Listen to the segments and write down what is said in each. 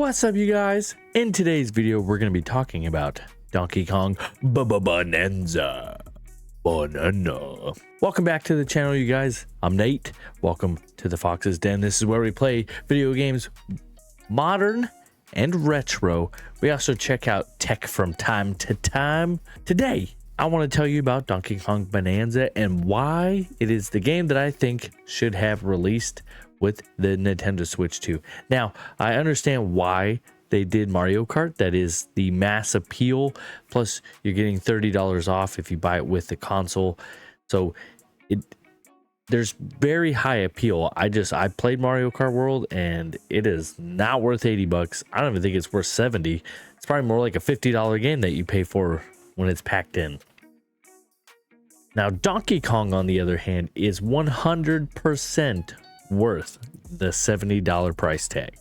What's up, you guys? In today's video, we're going to be talking about Donkey Kong Bananza. Banana. Welcome back to the channel, you guys. I'm Nate. Welcome to the Fox's Den. This is where we play video games modern and retro. We also check out tech from time to time. Today, I want to tell you about Donkey Kong Bananza and why it is the game that I think should have released with the Nintendo Switch 2. Now, I understand why they did Mario Kart. That is the mass appeal. Plus, you're getting $30 off if you buy it with the console. So, there's very high appeal. I played Mario Kart World and it is not worth 80 bucks. I don't even think it's worth 70. It's probably more like a $50 game that you pay for when it's packed in. Now, Donkey Kong, on the other hand, is 100% worth the $70 price tag.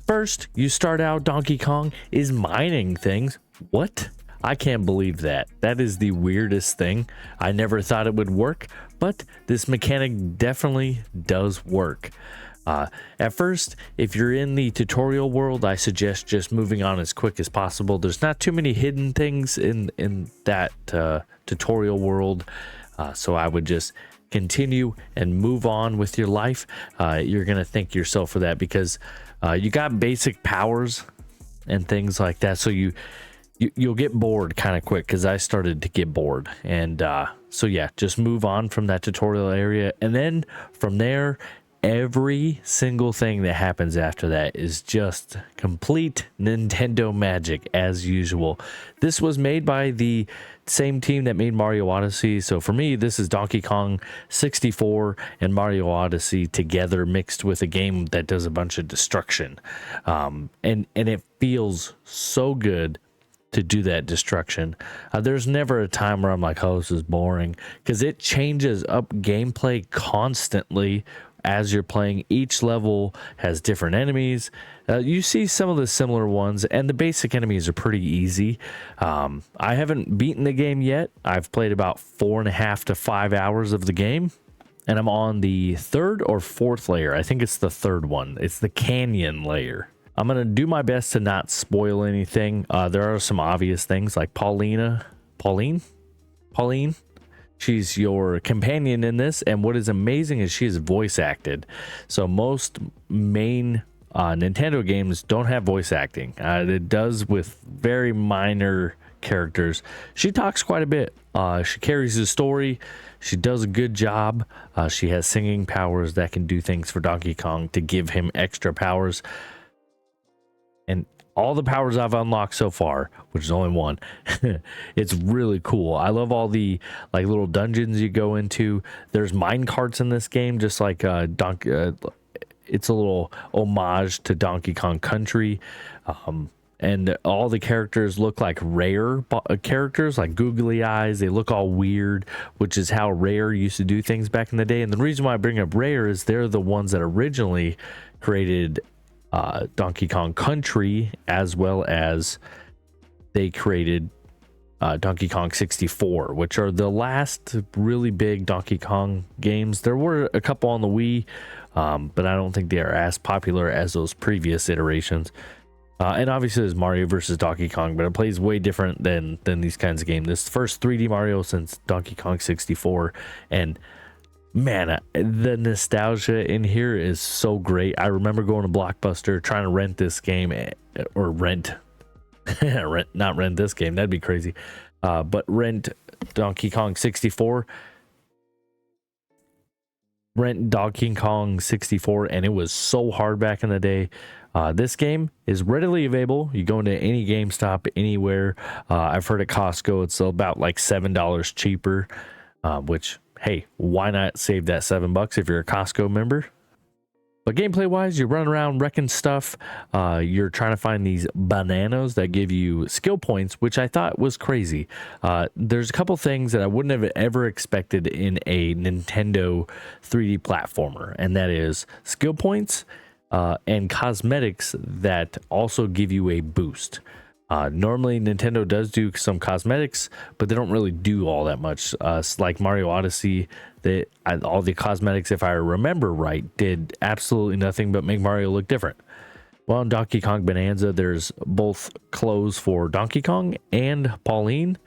First, you start out, Donkey Kong is mining things. What? I can't believe that. That is the weirdest thing. I never thought it would work, but this mechanic definitely does work. At first, if you're in the tutorial world, I suggest just moving on as quick as possible. There's not too many hidden things in that tutorial world, so I would just continue and move on with your life. You're gonna thank yourself for that because you got basic powers and things like that, so you'll get bored kind of quick, because I started to get bored. And so yeah, just move on from that tutorial area, and then from there, every single thing that happens after that is just complete Nintendo magic as usual. This was made by the same team that made Mario Odyssey. So for me, this is Donkey Kong 64 and Mario Odyssey together, mixed with a game that does a bunch of destruction. And it feels so good to do that destruction. There's never a time where I'm like, oh, this is boring, because it changes up gameplay constantly as you're playing. Each level has different enemies. You see some of the similar ones, and the basic enemies are pretty easy. I haven't beaten the game yet. I've played about 4.5 to 5 hours of the game, and I'm on the third or fourth layer. I think it's the third one. It's the canyon layer. I'm going to do my best to not spoil anything. There are some obvious things like Pauline. She's your companion in this, and what is amazing is she is voice acted. So most main Nintendo games don't have voice acting. It does with very minor characters. She talks quite a bit. She carries the story. She does a good job. She has singing powers that can do things for Donkey Kong to give him extra powers. And all the powers I've unlocked so far, which is only one, it's really cool. I love all the like little dungeons you go into. There's mine carts in this game, just like it's a little homage to Donkey Kong Country. And all the characters look like Rare characters, like googly eyes. They look all weird, which is how Rare used to do things back in the day. And the reason why I bring up Rare is they're the ones that originally created Donkey Kong Country, as well as they created Donkey Kong 64, which are the last really big Donkey Kong games. There were a couple on the Wii, but I don't think they are as popular as those previous iterations. And obviously there's Mario versus Donkey Kong, but it plays way different than these kinds of games. This is the first 3D Mario since Donkey Kong 64, and man, the nostalgia in here is so great. I remember going to Blockbuster trying to rent this game, or not rent this game, that'd be crazy, but rent Donkey Kong 64. Rent Donkey Kong 64, and it was so hard back in the day. This game is readily available. You go into any GameStop anywhere. I've heard at Costco it's about like $7 cheaper, which, hey, why not save that $7 if you're a Costco member? But gameplay wise, you run around wrecking stuff. You're trying to find these bananas that give you skill points, which I thought was crazy. There's a couple things that I wouldn't have ever expected in a Nintendo 3D platformer, and that is skill points and cosmetics that also give you a boost. Normally Nintendo does do some cosmetics, but they don't really do all that much. Like Mario Odyssey, all the cosmetics, if I remember right, did absolutely nothing but make Mario look different. Well, in Donkey Kong Bananza, there's both clothes for Donkey Kong and Pauline.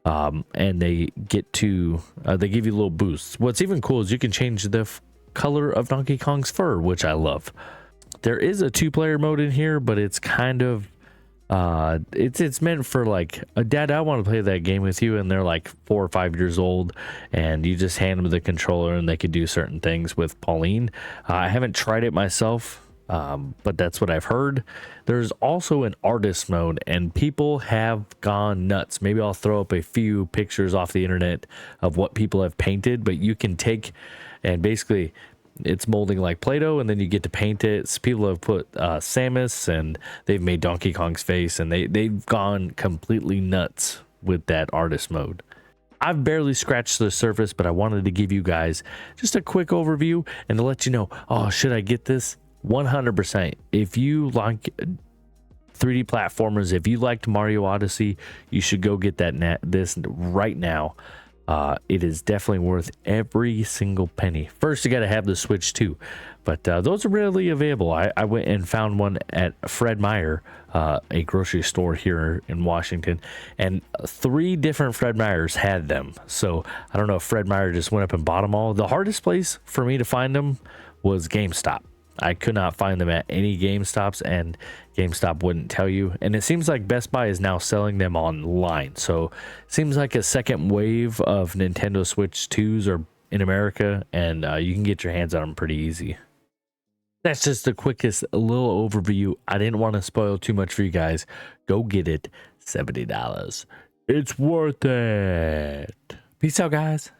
And they get to they give you little boosts. What's even cool is you can change the color of Donkey Kong's fur, which I love. There is a 2-player mode in here, but it's kind of it's meant for like a dad, I want to play that game with you, and they're like 4 or 5 years old, and you just hand them the controller and they could do certain things with Pauline. I haven't tried it myself, but that's what I've heard. There's also an artist mode, and people have gone nuts. Maybe I'll throw up a few pictures off the internet of what people have painted, but you can take and basically it's molding like Play-Doh, and then you get to paint it. So people have put Samus, and they've made Donkey Kong's face, and they've gone completely nuts with that artist mode. I've barely scratched the surface, but I wanted to give you guys just a quick overview and to let you know, oh, should I get this? 100%. If you like 3D platformers, if you liked Mario Odyssey, you should go get this right now. It is definitely worth every single penny. First, you got to have the Switch too, but those are readily available. I went and found one at Fred Meyer, a grocery store here in Washington, and 3 different Fred Meyers had them. So I don't know if Fred Meyer just went up and bought them all. The hardest place for me to find them was GameStop. I could not find them at any GameStops, and GameStop wouldn't tell you. And it seems like Best Buy is now selling them online. So it seems like a second wave of Nintendo Switch 2s are in America, and you can get your hands on them pretty easy. That's just the quickest little overview. I didn't want to spoil too much for you guys. Go get it. $70. It's worth it. Peace out, guys.